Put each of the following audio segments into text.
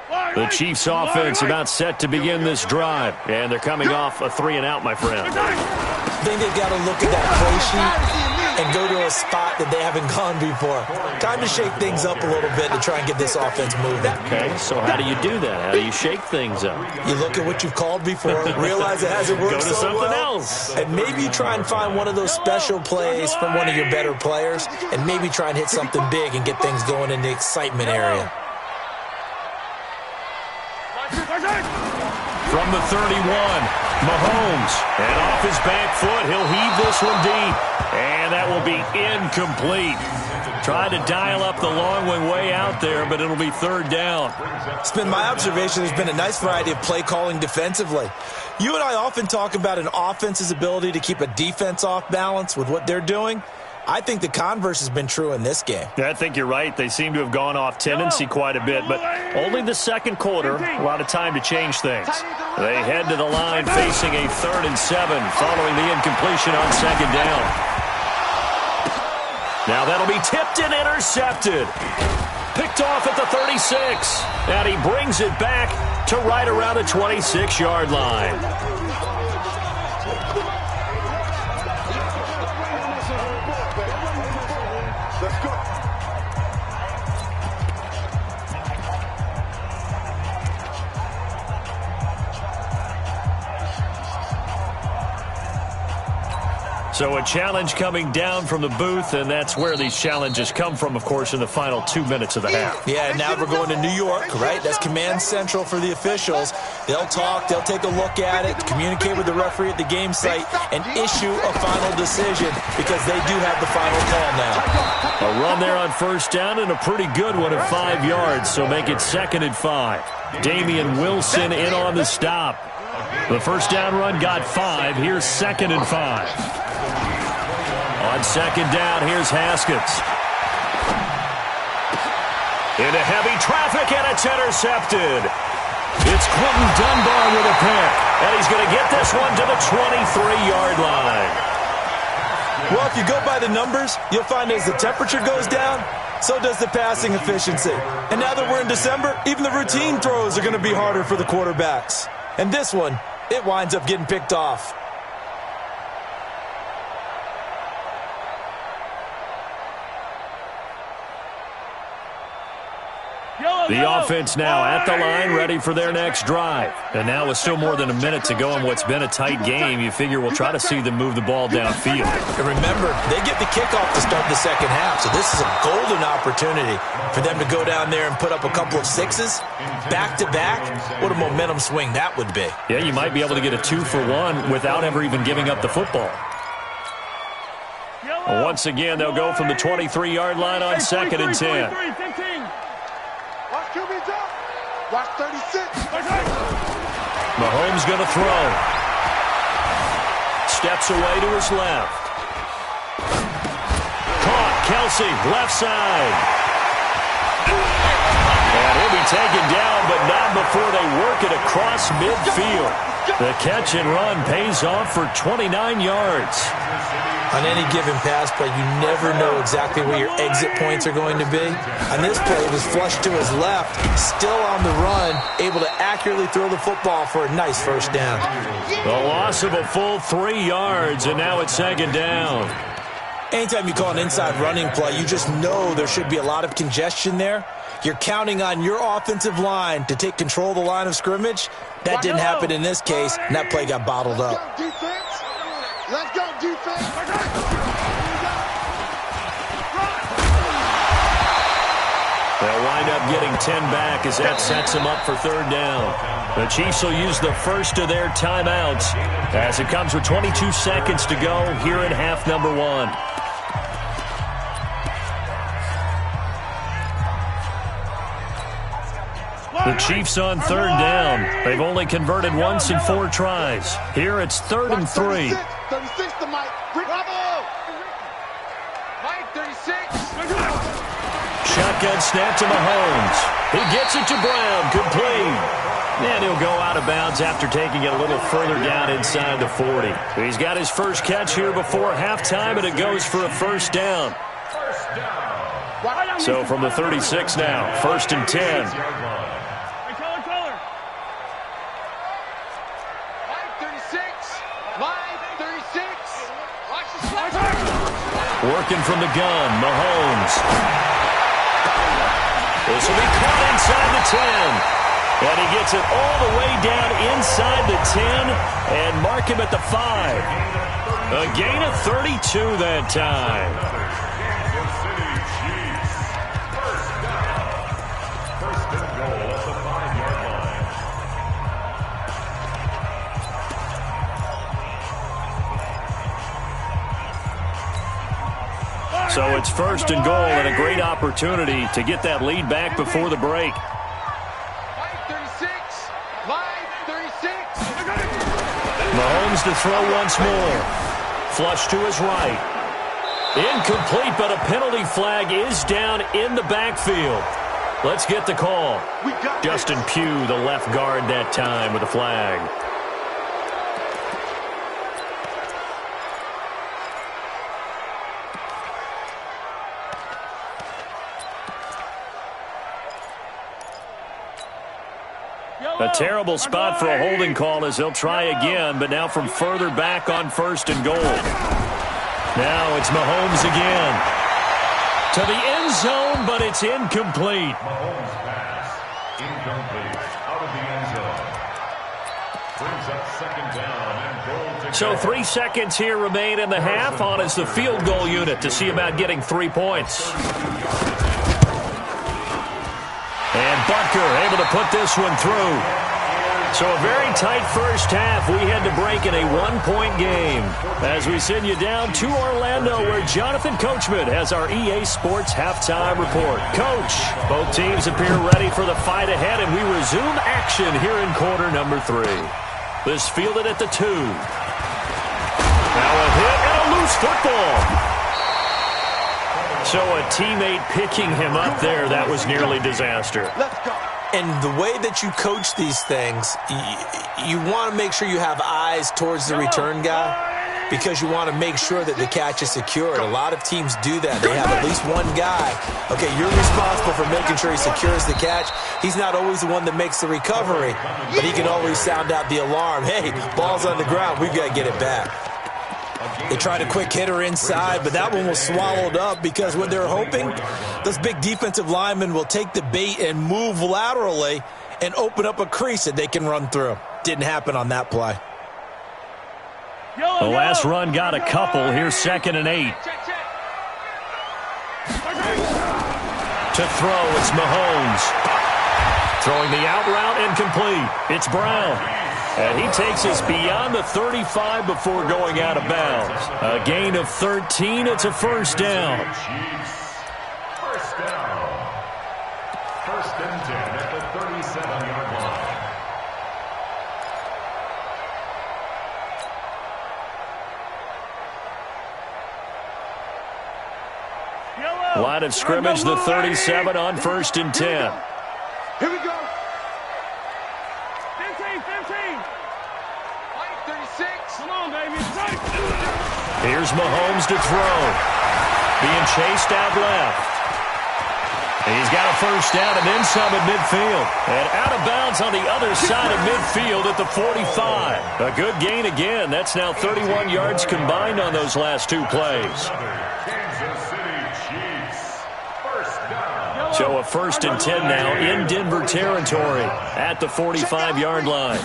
The Chiefs offense about set to begin this drive. And they're coming off a 3-and-out, my friend. I think they've got to look at that play sheet and go to a spot that they haven't gone before. Time to shake things up a little bit to try and get this offense moving. Okay, so how do you do that? How do you shake things up? You look at what you've called before, realize it hasn't worked go to so something well, else. and maybe you try and find one of those special plays from one of your better players, and maybe try and hit something big and get things going in the excitement area. From the 31, Mahomes. And off his back foot, he'll heave this one deep. And that will be incomplete. Trying to dial up the long one way out there, but it'll be third down. It's been my observation there's been a nice variety of play calling defensively. You and I often talk about an offense's ability to keep a defense off balance with what they're doing. I think the converse has been true in this game. Yeah, I think you're right. They seem to have gone off tendency quite a bit, but only the second quarter, a lot of time to change things. They head to the line facing a 3rd and 7 following the incompletion on second down. Now that'll be tipped and intercepted. Picked off at the 36. And he brings it back to right around the 26-yard line. So a challenge coming down from the booth, and that's where these challenges come from, of course, in the final 2 minutes of the half. Yeah, now we're going to New York, right? That's command central for the officials. They'll talk, they'll take a look at it, communicate with the referee at the game site, and issue a final decision because they do have the final call now. A run there on first down and a pretty good one at 5 yards, so make it 2nd and 5. Damian Wilson in on the stop. The first down run got 5. Here's 2nd and 5. On second down, here's Haskins. Into heavy traffic, and it's intercepted. It's Quentin Dunbar with a pick, and he's going to get this one to the 23-yard line. Well, if you go by the numbers, you'll find as the temperature goes down, so does the passing efficiency. And now that we're in December, even the routine throws are going to be harder for the quarterbacks. And this one, it winds up getting picked off. The offense now at the line, ready for their next drive. And now with still more than a minute to go in what's been a tight game, you figure we'll try to see them move the ball downfield. And remember, they get the kickoff to start the second half, so this is a golden opportunity for them to go down there and put up a couple of sixes back-to-back. What a momentum swing that would be. Yeah, you might be able to get a 2-for-1 without ever even giving up the football. Once again, they'll go from the 23-yard line on 2nd and 10. Watch 36. Mahomes going to throw. Steps away to his left. Caught. Kelsey, left side. And he'll be taken down, but not before they work it across midfield. The catch and run pays off for 29 yards. On any given pass play, you never know exactly where your exit points are going to be. On this play, it was flushed to his left, still on the run, able to accurately throw the football for a nice first down. The loss of a full 3 yards, and now it's 2nd down. Anytime you call an inside running play, you just know there should be a lot of congestion there. You're counting on your offensive line to take control of the line of scrimmage. That didn't happen in this case, and that play got bottled up. Let's go, defense. They'll wind up getting 10 back as that sets them up for 3rd down. The Chiefs will use the first of their timeouts as it comes with 22 seconds to go here in half number 1. The Chiefs on 3rd down. They've only converted once in 4 tries. Here it's 3rd and 3. 36 to Mike. Bravo! Mike, 36. Shotgun snap to Mahomes. He gets it to Brown, complete. And he'll go out of bounds after taking it a little further down inside the 40. He's got his first catch here before halftime, and it goes for a first down. So from the 36 now, 1st and 10. Working from the gun, Mahomes. This will be caught inside the 10. And he gets it all the way down inside the 10 and mark him at the 5. A gain of 32 that time. First and goal at the 5-yard line. So it's first and goal and a great opportunity to get that lead back before the break. Mahomes to throw once more. Flush to his right. Incomplete, but a penalty flag is down in the backfield. Let's get the call. Justin Pugh, the left guard that time with a flag. A terrible spot for a holding call as they'll try again, but now from further back on first and goal. Now it's Mahomes again. To the end zone, but it's incomplete. Mahomes pass. Incomplete. Out of the end zone. Brings up second down and goal to So 3 seconds here remain in the half. On is the field goal unit to see about getting 3 points. And Butker able to put this one through. So a very tight first half. We had to break in a 1-point game. As we send you down to Orlando, where Jonathan Coachman has our EA Sports halftime report. Coach, both teams appear ready for the fight ahead, and we resume action here in quarter number 3. This fielded at the 2. Now a hit and a loose football. So a teammate picking him up there, that was nearly disaster. Let's go. And the way that you coach these things, you want to make sure you have eyes towards the return guy because you want to make sure that the catch is secured. A lot of teams do that. They have at least one guy. Okay, you're responsible for making sure he secures the catch. He's not always the one that makes the recovery, but he can always sound out the alarm. Hey, ball's on the ground. We've got to get it back. They tried a quick hitter inside, but that one was swallowed up because what they're hoping, those big defensive linemen will take the bait and move laterally and open up a crease that they can run through. Didn't happen on that play. The last run got a couple. Here's 2nd and 8. To throw, it's Mahomes. Throwing the out route incomplete. It's Brown. And he takes us beyond the 35 before going out of bounds. A gain of 13. It's a first down. First down. First and 10 at the 37-yard line. Line of scrimmage, the 37 on 1st and 10. Here we go. 36. Come on, baby. Here's Mahomes to throw. Being chased out left. He's got a first down and then some at midfield. And out of bounds on the other side of midfield at the 45. A good gain again. That's now 31 yards combined on those last 2 plays. So a 1st and 10 now in Denver territory at the 45-yard line.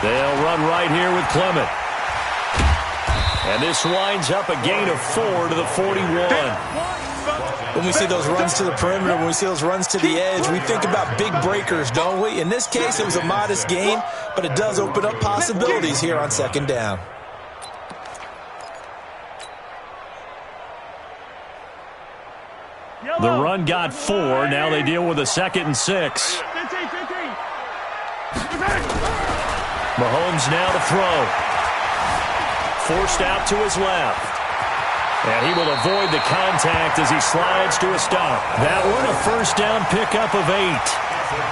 They'll run right here with Clement. And this winds up a gain of 4 to the 41. When we see those runs to the perimeter, when we see those runs to the edge, we think about big breakers, don't we? In this case, it was a modest gain, but it does open up possibilities here on 2nd down. The run got 4. Now they deal with a 2nd and 6. Mahomes now to throw. Forced out to his left. And he will avoid the contact as he slides to a stop. That one a first down pickup of 8.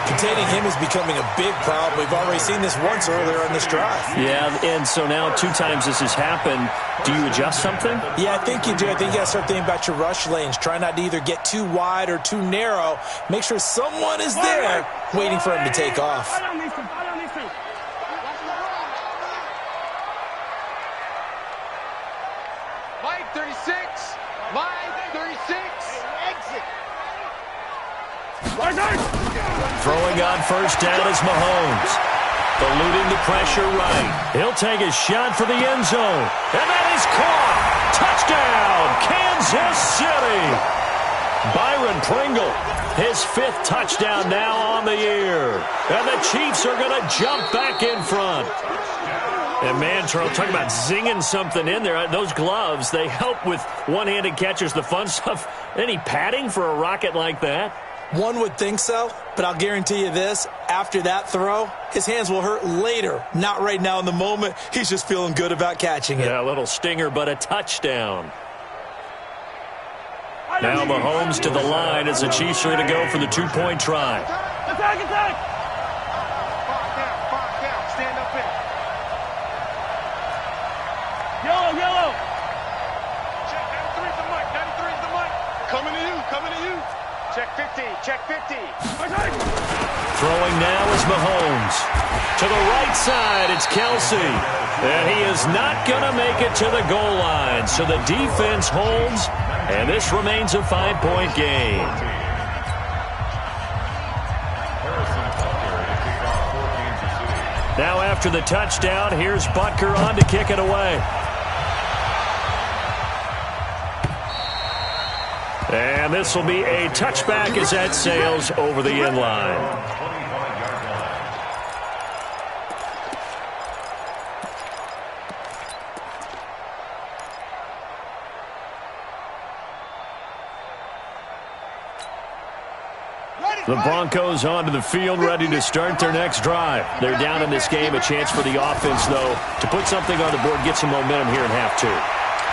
Containing him is becoming a big problem. We've already seen this once earlier in this drive. Yeah, and so now 2 times this has happened. Do you adjust something? Yeah, I think you do. I think you got to start thinking about your rush lanes. Try not to either get too wide or too narrow. Make sure someone is there waiting for him to take off. Mike, 36. Throwing on first down is Mahomes. Eluding the pressure right. He'll take a shot for the end zone. And that is caught. Touchdown, Kansas City. Byron Pringle, his 5th touchdown now on the year. And the Chiefs are going to jump back in front. And man, Charles, talking about zinging something in there. Those gloves, they help with one-handed catches, the fun stuff. Any padding for a rocket like that? One would think so, but I'll guarantee you this. After that throw, his hands will hurt later. Not right now in the moment. He's just feeling good about catching it. Yeah, a little stinger, but a touchdown. Now Mahomes to the line as the Chiefs are going to go for the 2-point try. Attack, attack! Five down, stand up in. Yellow! Check, 93's the mic, 93's the mic. Coming to you. Check 50. Throwing now is Mahomes. To the right side, it's Kelsey. And he is not going to make it to the goal line. So the defense holds, and this remains a 5-point game. Now after the touchdown, here's Butker on to kick it away. And this will be a touchback as that sails over the end line. The Broncos onto the field, ready to start their next drive. They're down in this game. A chance for the offense, though, to put something on the board, get some momentum here in half 2.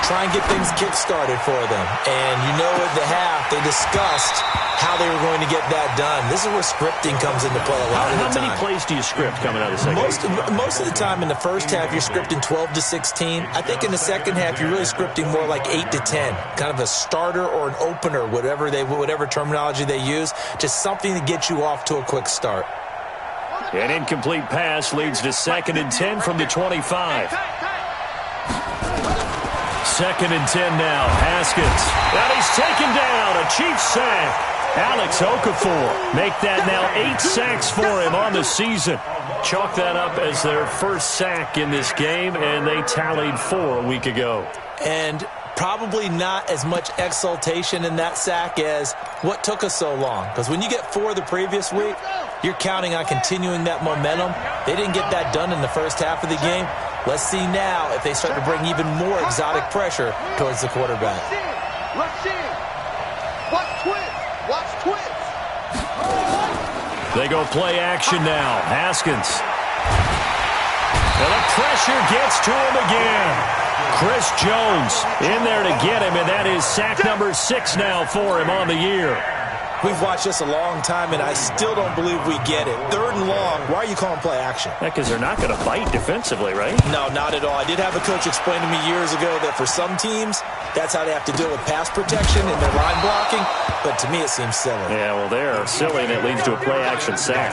Try and get things kick-started for them. And you know at the half, they discussed how they were going to get that done. This is where scripting comes into play a lot of the time. How many plays do you script coming out of the second? Most of the time in the first half, you're scripting 12 to 16. I think in the second half, you're really scripting more like 8 to 10. Kind of a starter or an opener, whatever terminology they use. Just something to get you off to a quick start. An incomplete pass leads to 2nd and 10 from the 25. 2nd and 10 now. Haskins. And he's taken down. A Chiefs sack. Alex Okafor make that now 8 sacks for him on the season. Chalk that up as their first sack in this game, and they tallied 4 a week ago. And probably not as much exultation in that sack as what took us so long. Because when you get 4 the previous week, you're counting on continuing that momentum. They didn't get that done in the first half of the game. Let's see now if they start to bring even more exotic pressure towards the quarterback. Watch twist. They go play action now. Haskins. And the pressure gets to him again. Chris Jones in there to get him, and that is sack number 6 now for him on the year. We've watched this a long time, and I still don't believe we get it. 3rd and long, why are you calling play action? Because they're not going to bite defensively, right? No, not at all. I did have a coach explain to me years ago that for some teams, that's how they have to deal with pass protection and their line blocking, but to me it seems silly. Yeah, well, they're silly, and it leads to a play-action sack.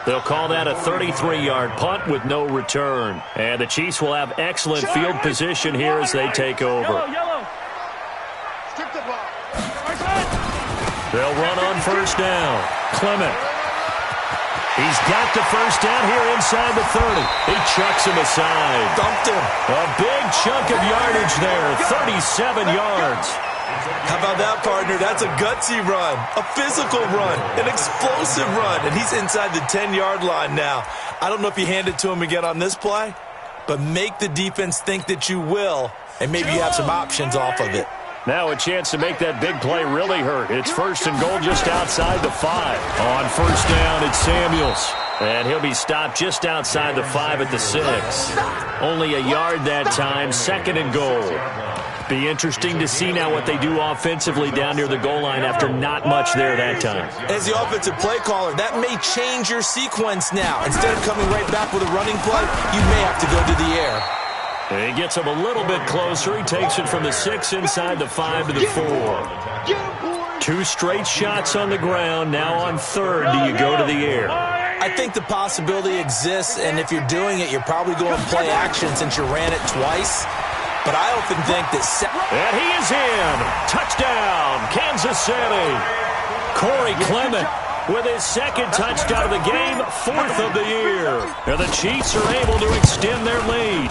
They'll call that a 33-yard punt with no return. And the Chiefs will have excellent field position here as they take over. They'll run on first down. Clement. He's got the first down here inside the 30. He chucks him aside. Dumped him. A big chunk of yardage there, 37 yards. How about that, partner? That's a gutsy run, a physical run, an explosive run, and he's inside the 10-yard line now. I don't know if you hand it to him again on this play, but make the defense think that you will, and maybe you have some options off of it. Now a chance to make that big play really hurt. It's 1st and goal just outside the 5. On first down, it's Samuels. And he'll be stopped just outside the 5 at the 6. Only a yard that time, 2nd and goal. Be interesting to see now what they do offensively down near the goal line after not much there that time. As the offensive play caller, that may change your sequence now. Instead of coming right back with a running play, you may have to go to the air. And he gets him a little bit closer. He takes it from the 6 inside the 5 to the 4. 2 straight shots on the ground. Now on 3rd, do you go to the air? I think the possibility exists, and if you're doing it, you're probably going play action since you ran it twice. But I often think that... And he is in. Touchdown, Kansas City. Corey Clement with his second touchdown of the game, 4th of the year. And the Chiefs are able to extend their lead.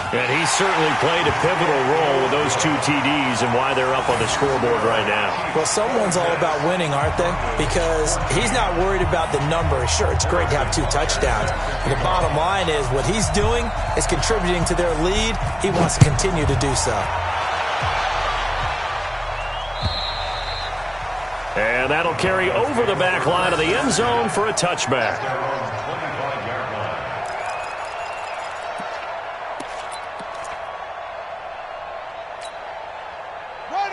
And he certainly played a pivotal role with those 2 TDs and why they're up on the scoreboard right now. Well, someone's all about winning, aren't they? Because he's not worried about the number. Sure, it's great to have 2 touchdowns. But the bottom line is what he's doing is contributing to their lead. He wants to continue to do so. And that'll carry over the back line of the end zone for a touchback.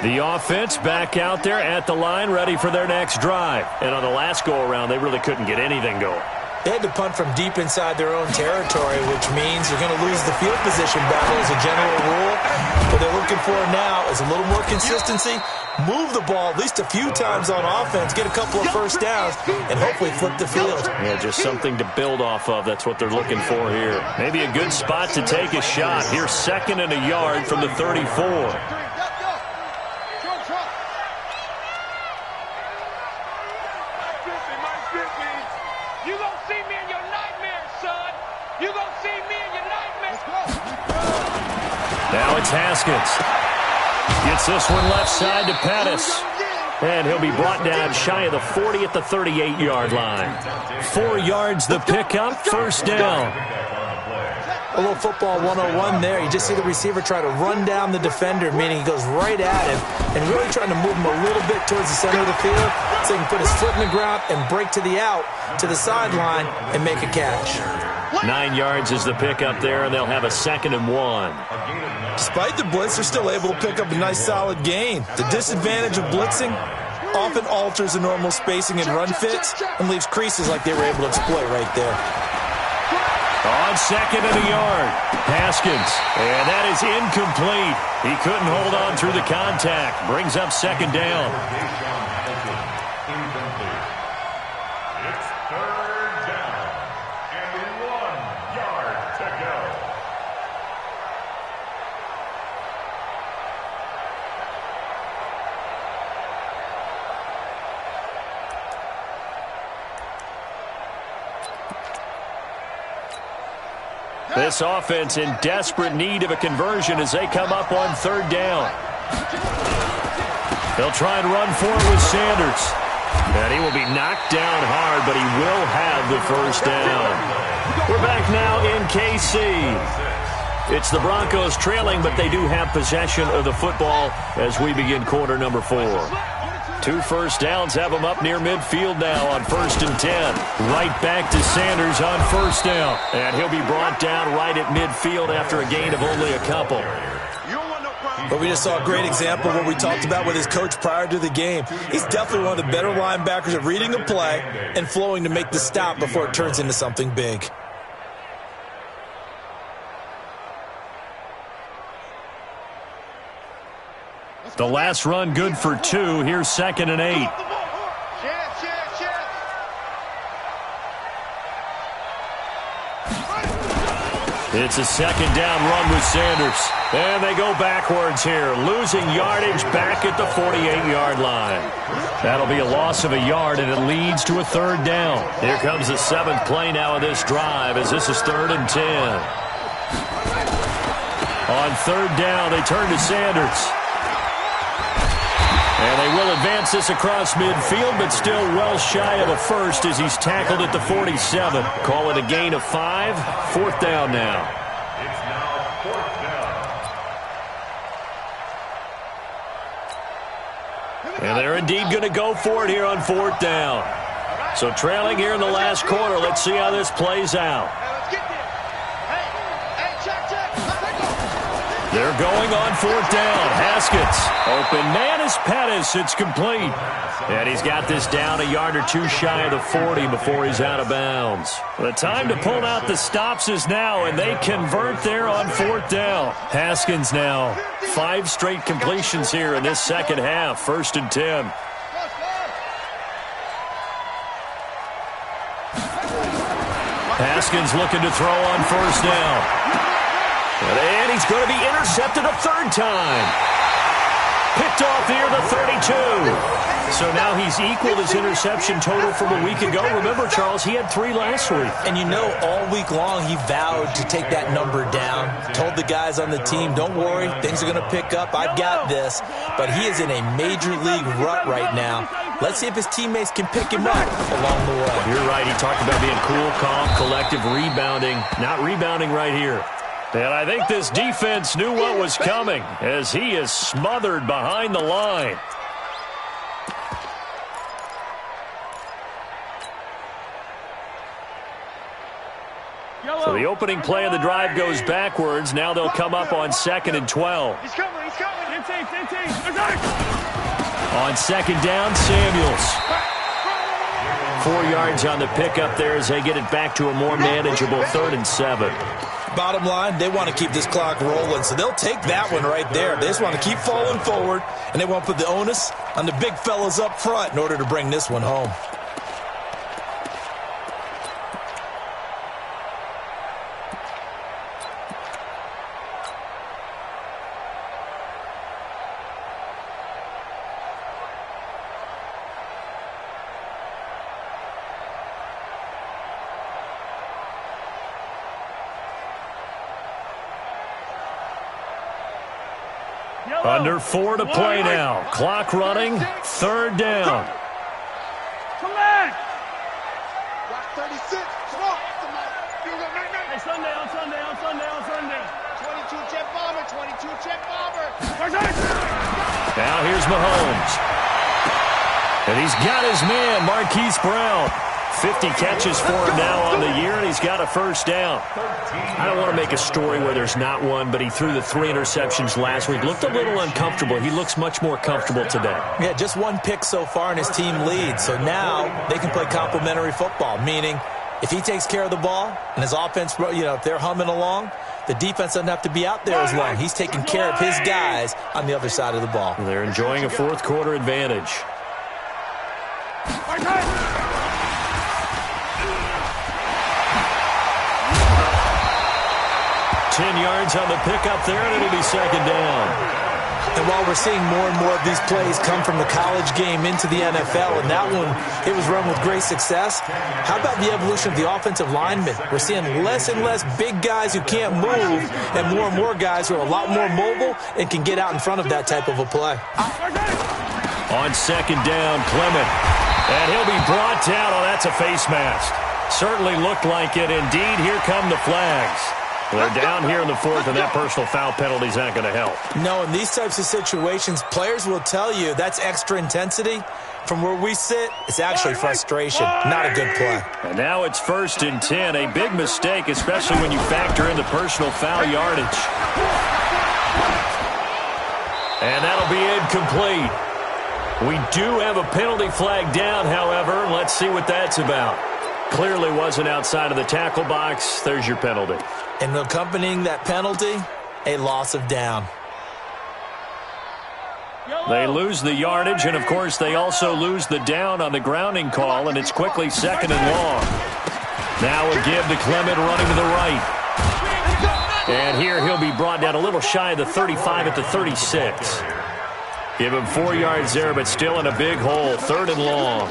The offense back out there at the line, ready for their next drive. And on the last go-around, they really couldn't get anything going. They had to punt from deep inside their own territory, which means you're going to lose the field position battle as a general rule. What they're looking for now is a little more consistency, move the ball at least a few times on offense, get a couple of first downs, and hopefully flip the field. Yeah, just something to build off of. That's what they're looking for here. Maybe a good spot to take a shot. Here's 2nd and a yard from the 34. Now it's Haskins. Gets this one left side to Pettis. And he'll be brought down shy of the 40 at the 38-yard line. 4 yards the pickup, first down. A little football 101 there. You just see the receiver try to run down the defender, meaning he goes right at him and really trying to move him a little bit towards the center of the field so he can put his foot in the ground and break to the out, to the sideline, and make a catch. 9 yards is the pickup there, and they'll have a 2nd and 1. Despite the blitz, they're still able to pick up a nice solid gain. The disadvantage of blitzing often alters the normal spacing and run fits and leaves creases like they were able to exploit right there. On 2nd and a yard, Haskins, and that is incomplete. He couldn't hold on through the contact. Brings up 2nd down. It's 3rd down and 1 yard to go. This offense in desperate need of a conversion as they come up on 3rd down. They'll try and run for it with Sanders. And he will be knocked down hard, but he will have the first down. We're back now in KC. It's the Broncos trailing, but they do have possession of the football as we begin quarter number 4. 2 first downs have them up near midfield now on 1st and 10. Right back to Sanders on 1st down. And he'll be brought down right at midfield after a gain of only a couple. But we just saw a great example of what we talked about with his coach prior to the game. He's definitely one of the better linebackers at reading a play and flowing to make the stop before it turns into something big. The last run good for 2. Here's 2nd and 8. It's a 2nd down run with Sanders. And they go backwards here, losing yardage back at the 48-yard line. That'll be a loss of a yard, and it leads to a 3rd down. Here comes the 7th play now of this drive as this is 3rd and 10. On 3rd down, they turn to Sanders. And they will advance this across midfield, but still well shy of a first as he's tackled at the 47. Call it a gain of 5. 4th down now. It's now 4th down. And they're indeed going to go for it here on 4th down. So trailing here in the last quarter. Let's see how this plays out. They're going on 4th down. Haskins. Open man is Pettis. It's complete. And he's got this down a yard or 2 shy of the 40 before he's out of bounds. The time to pull out the stops is now, and they convert there on 4th down. Haskins now 5 straight completions here in this second half. 1st and 10. Haskins looking to throw on 1st down. And he's going to be intercepted a 3rd time. Picked off near the 32. So now he's equaled his interception total from a week ago. Remember, Charles, he had 3 last week. And you know, all week long he vowed to take that number down. Told the guys on the team, don't worry, things are going to pick up. I've got this. But he is in a major league rut right now. Let's see if his teammates can pick him up along the way. You're right. He talked about being cool, calm, collective, rebounding. Not rebounding right here. And I think this defense knew what was coming as he is smothered behind the line. So the opening play of the drive goes backwards. Now they'll come up on 2nd and 12. He's coming. 15. On 2nd down, Samuels. 4 yards on the pickup there as they get it back to a more manageable 3rd and 7. Bottom line, they want to keep this clock rolling, so they'll take that one right there. They just want to keep falling forward, and they want to put the onus on the big fellas up front in order to bring this one home. Under 4 to play now. Clock running. 3rd down. Come back. Rock 36. Come on. Hey, Sunday. 22 jet bomber. Now here's Mahomes. And he's got his man, Marquise Brown. 50 catches for him now on the year, and he's got a 1st down. I don't want to make a story where there's not one, but he threw the 3 interceptions last week. Looked a little uncomfortable. He looks much more comfortable today. Yeah, just 1 pick so far, and his team leads. So now they can play complementary football, meaning if he takes care of the ball and his offense, if they're humming along, the defense doesn't have to be out there as long. He's taking care of his guys on the other side of the ball. They're enjoying a 4th quarter advantage. 10 yards on the pickup there, and it'll be 2nd down. And while we're seeing more and more of these plays come from the college game into the NFL, and that one, it was run with great success, how about the evolution of the offensive linemen? We're seeing less and less big guys who can't move and more guys who are a lot more mobile and can get out in front of that type of a play. On 2nd down, Clement. And he'll be brought down. Oh, that's a face mask. Certainly looked like it. Indeed, here come the flags. They're down here in the 4th, and that personal foul penalty is not going to help. No, in these types of situations, players will tell you that's extra intensity. From where we sit, it's actually frustration. Not a good play. And now it's 1st and 10. A big mistake, especially when you factor in the personal foul yardage. And that'll be incomplete. We do have a penalty flag down, however. Let's see what that's about. Clearly wasn't outside of the tackle box. There's your penalty. And accompanying that penalty, a loss of down. They lose the yardage, and, of course, they also lose the down on the grounding call, and it's quickly 2nd and long. Now a give to Clement running to the right. And here he'll be brought down a little shy of the 35 at the 36. Give him 4 yards there, but still in a big hole. 3rd and long.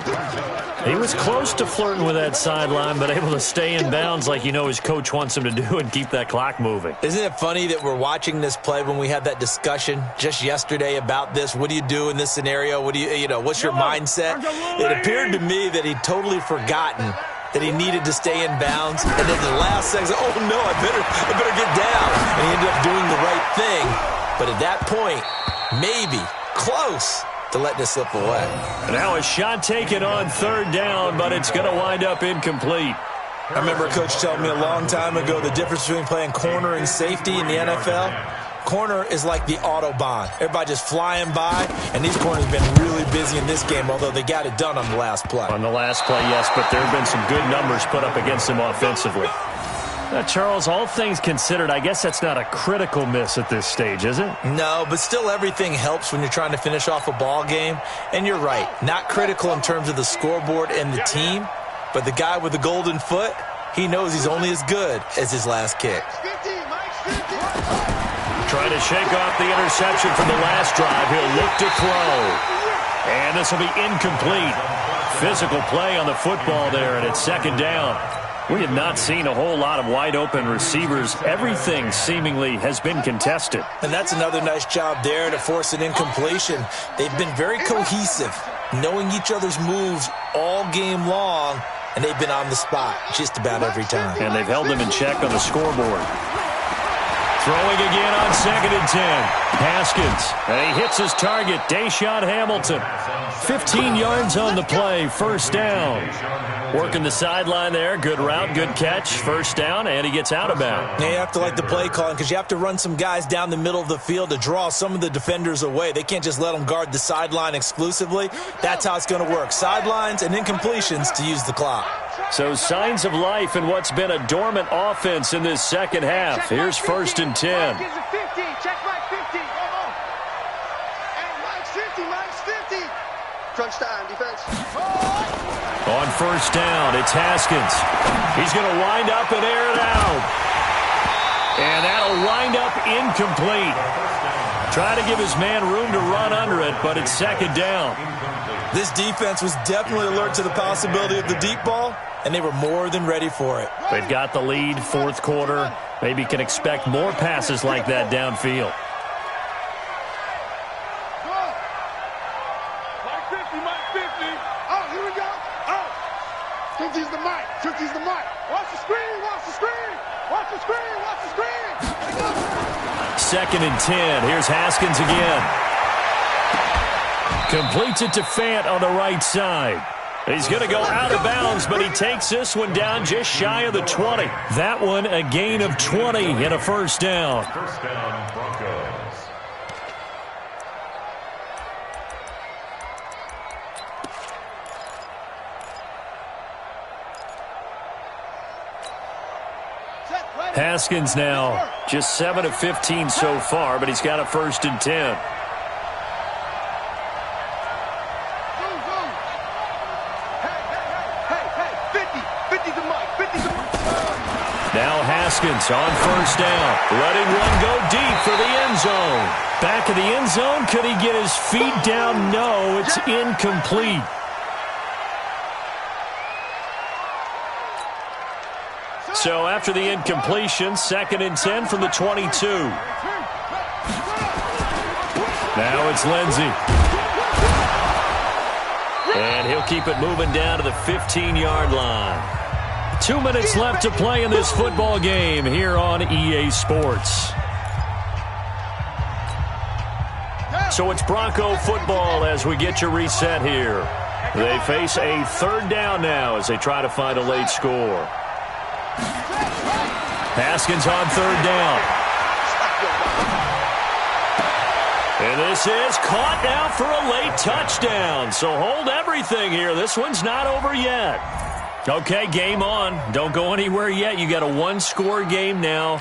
He was close to flirting with that sideline, but able to stay in bounds like his coach wants him to do and keep that clock moving. Isn't it funny that we're watching this play when we had that discussion just yesterday about this? What do you do in this scenario? What do what's your mindset? It appeared to me that he'd totally forgotten that he needed to stay in bounds, and then the last second, oh no, I better get down. And he ended up doing the right thing. But at that point, maybe close to let this slip away. Now a shot taken on 3rd down, but it's going to wind up incomplete. I remember a coach telling me a long time ago the difference between playing corner and safety in the NFL. Corner is like the Autobahn. Everybody just flying by, and these corners have been really busy in this game, although they got it done on the last play. On the last play, yes, but there have been some good numbers put up against them offensively. Charles, all things considered, I guess that's not a critical miss at this stage, is it? No, but still everything helps when you're trying to finish off a ball game. And you're right, not critical in terms of the scoreboard and the team, but the guy with the golden foot, he knows he's only as good as his last kick. Trying to shake off the interception from the last drive. He'll look to throw. And this will be incomplete. Physical play on the football there, and it's second down. We have not seen a whole lot of wide-open receivers. Everything seemingly has been contested. And that's another nice job there to force an incompletion. They've been very cohesive, knowing each other's moves all game long, and they've been on the spot just about every time. And they've held them in check on the scoreboard. Throwing again on 2nd and 10. Haskins. And he hits his target, Deshaun Hamilton. 15 yards on the play, first down. Working the sideline there. Good route, good catch. First down, and he gets out of bounds. Yeah, you have to like the play calling because you have to run some guys down the middle of the field to draw some of the defenders away. They can't just let them guard the sideline exclusively. That's how it's going to work. Sidelines and incompletions to use the clock. So signs of life in what's been a dormant offense in this second half. Here's 1st and 10. Check Mike 50. Hey, Mike's 50, Mike's 50. Crunch time, defense. On first down, it's Haskins. He's going to wind up and air it out. And that'll wind up incomplete. Try to give his man room to run under it, but it's second down. This defense was definitely alert to the possibility of the deep ball, and they were more than ready for it. They've got the lead, fourth quarter. Maybe can expect more passes like that downfield. Mike 50, Mike 50. Oh, here we go. Oh. 50's the mic. 50's the mic. Watch the screen, watch the screen. Watch the screen, watch the screen. 2nd and 10. Here's Haskins again. Completes it to Fant on the right side. He's going to go out of bounds, but he takes this one down just shy of the 20. That one a gain of 20 and a first down. First down, Broncos. Haskins now just 7 of 15 so far, but he's got a 1st and 10. Now Haskins on first down, letting one go deep for the end zone. Back of the end zone, could he get his feet down? No, it's incomplete. So after the incompletion, 2nd and 10 from the 22. Now it's Lindsey. And he'll keep it moving down to the 15-yard line. 2 minutes left to play in this football game here on EA Sports. So it's Bronco football as we get your reset here. They face a 3rd down now as they try to find a late score. Haskins on 3rd down. And this is caught now for a late touchdown. So hold everything here. This one's not over yet. Okay, game on. Don't go anywhere yet. You got a 1-score game now.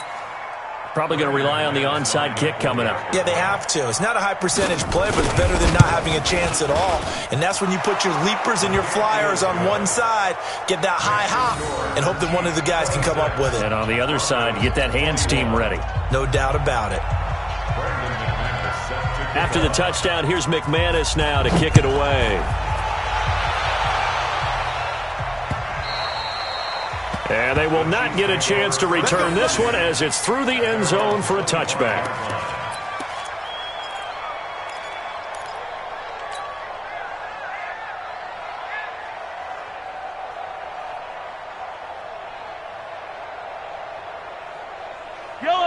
Probably going to rely on the onside kick coming up. Yeah, they have to. It's not a high percentage play, but it's better than not having a chance at all. And that's when you put your leapers and your flyers on one side, get that high hop, and hope that one of the guys can come up with it. And on the other side, get that hands team ready. No doubt about it. After the touchdown, here's McManus now to kick it away. And they will not get a chance to return this one as it's through the end zone for a touchback.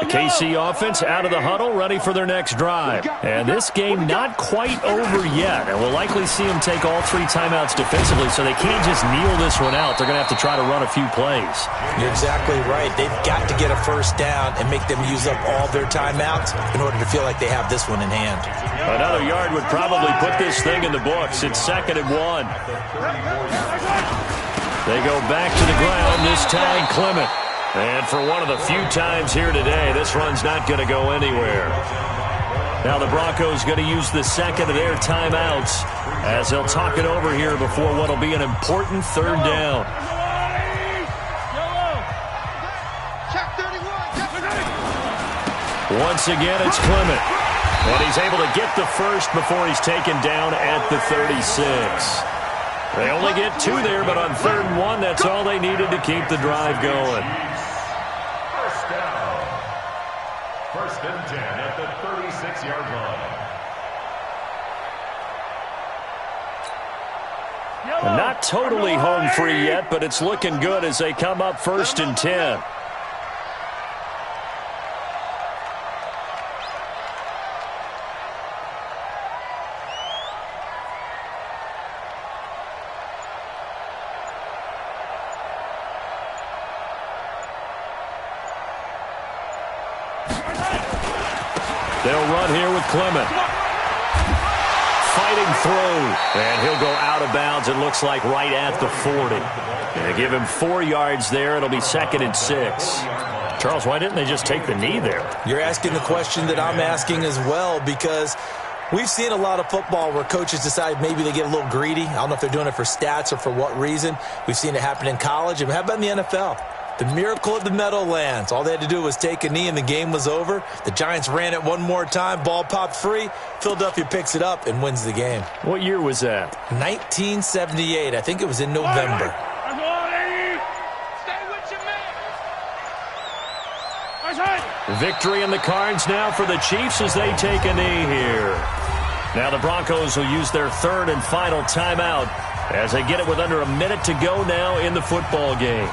KC offense out of the huddle, ready for their next drive. And this game not quite over yet. And we'll likely see them take all 3 timeouts defensively, so they can't just kneel this one out. They're going to have to try to run a few plays. You're exactly right. They've got to get a first down and make them use up all their timeouts in order to feel like they have this one in hand. Another yard would probably put this thing in the books. It's 2nd and 1. They go back to the ground, this time Clement. And for one of the few times here today, this run's not going to go anywhere. Now the Broncos going to use the 2nd of their timeouts as they'll talk it over here before what will be an important 3rd down. Once again, it's Clement. And he's able to get the first before he's taken down at the 36. They only get 2 there, but on 3rd and 1, that's all they needed to keep the drive going. First down. 1st and 10 at the 36-yard line. Not totally home free yet, but it's looking good as they come up 1st and 10. They'll run here with Clement. Fighting through, and he'll go out of bounds, it looks like, right at the 40. They give him 4 yards there. It'll be 2nd and 6. Charles, why didn't they just take the knee there? You're asking the question that I'm asking as well, because we've seen a lot of football where coaches decide maybe they get a little greedy. I don't know if they're doing it for stats or for what reason. We've seen it happen in college. And how about in the NFL? The miracle of the Meadowlands. All they had to do was take a knee and the game was over. The Giants ran it one more time. Ball popped free. Philadelphia picks it up and wins the game. What year was that? 1978. I think it was in November. Victory in the cards now for the Chiefs as they take a knee here. Now the Broncos will use their 3rd and final timeout as they get it with under a minute to go now in the football game.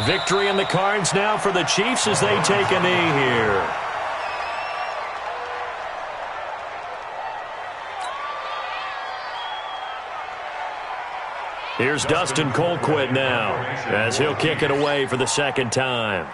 Victory in the cards now for the Chiefs as they take a knee here. Here's Dustin Colquitt now as he'll kick it away for the 2nd time.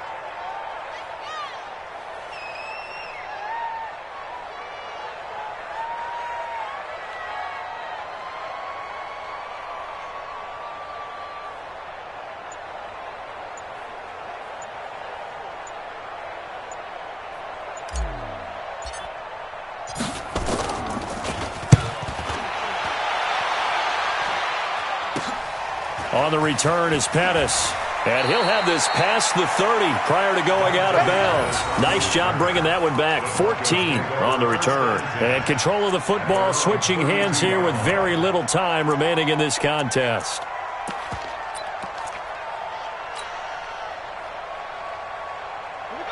On the return is Pettis. And he'll have this past the 30 prior to going out of bounds. Nice job bringing that one back. 14 on the return. And control of the football switching hands here with very little time remaining in this contest.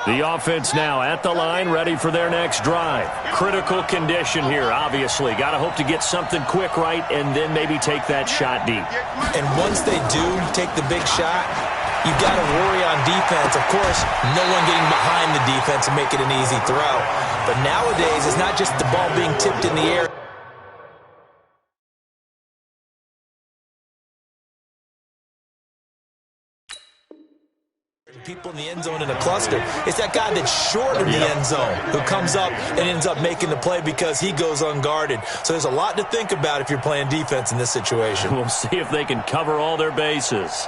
The offense now at the line, ready for their next drive. Critical condition here, obviously. Got to hope to get something quick right and then maybe take that shot deep. And once they do take the big shot, you've got to worry on defense. Of course, no one getting behind the defense and make it an easy throw. But nowadays, it's not just the ball being tipped in the air. People in the end zone in a cluster. It's that guy that's short in the end zone who comes up and ends up making the play because he goes unguarded. So there's a lot to think about if you're playing defense in this situation. We'll see if they can cover all their bases.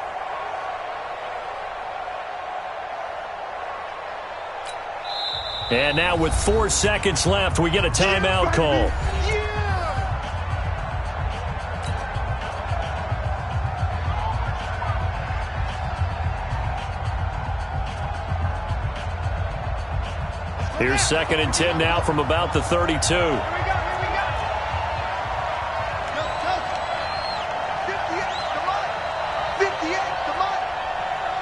And now with 4 seconds left, we get a timeout call. Here's 2nd and 10 now from about the 32. 58 to mine.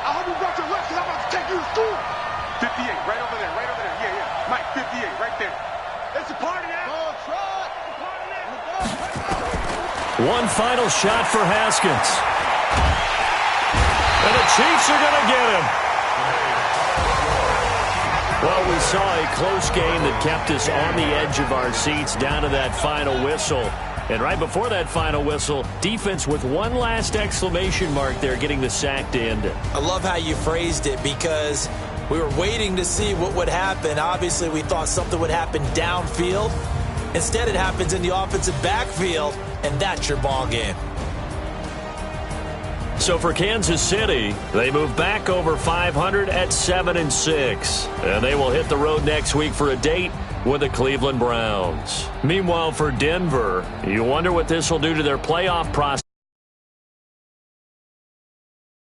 I hope you brought your lunch because I'm about to take you to school. 58, right over there, right over there. Yeah, yeah. Mike, 58, right there. It's a party now. Go, Trot. It's a party now. One final shot for Haskins. And the Chiefs are going to get him. Well, we saw a close game that kept us on the edge of our seats down to that final whistle. And right before that final whistle, defense with one last exclamation mark there getting the sack to end it. I love how you phrased it because we were waiting to see what would happen. Obviously, we thought something would happen downfield. Instead, it happens in the offensive backfield, and that's your ball game. So for Kansas City, they move back over 500 at 7-6. And they will hit the road next week for a date with the Cleveland Browns. Meanwhile, for Denver, you wonder what this will do to their playoff process.